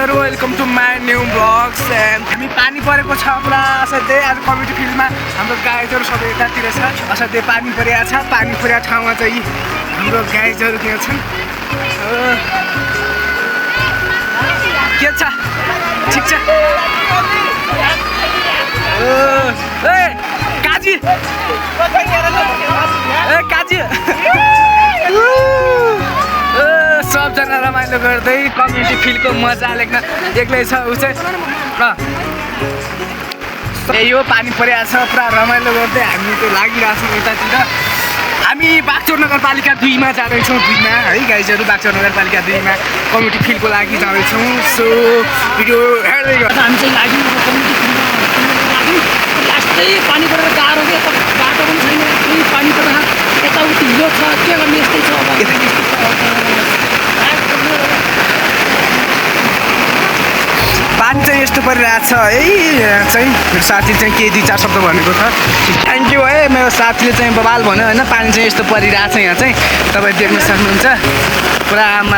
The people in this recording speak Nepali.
गाइजहरु welcome to my new blogs and हामी पानी परेको छ पुरा असाध्यै आज कम्युनिटी फिल्डमा हाम्रो गाइजहरु सबै यतातिर छ असाध्यै पानी परिरहेको छ पानी परिरहेको ठाउँमा चाहिँ हाम्रो गाइजहरु के छन् के छ ठीक छ ए काजी ए काजी सबजना रमाइलो गर्दै कम्युनिटी फिल्डको मजा लेख्न एक्लै छ उ चाहिँ यो पानी परिरहेको छ पुरा रमाइलो गर्दै हामी त्यो लागिरहेछौँ यतातिर हामी बागचौर नगरपालिका 2 मा जाँदैछौँ 2 मा है गाइजहरु बागचौर नगरपालिका 2 मा कम्युनिटी फिल्डको लागि जाँदैछौँ सो भिडियो हेर्दै गर्दा हामी चाहिँ लाग्यौँ कम्युनिटी फिल्डमा लास्टै पानी परेर गाह्रो के बाटो पनि छैन केही पानी परेर यताउति हिलो छ के गर्ने यस्तै छ पानी चाहिँ यस्तो परिरहेको छ है चाहिँ मेरो साथी चाहिँ के 2-4 शब्द भनेको छ थ्याङ्क यू है मेरो साथीले चाहिँ बबाल भन्यो होइन पानी चाहिँ यस्तो परिरहेको छ यहाँ चाहिँ तपाईँ देख्न सक्नुहुन्छ पुरा आमा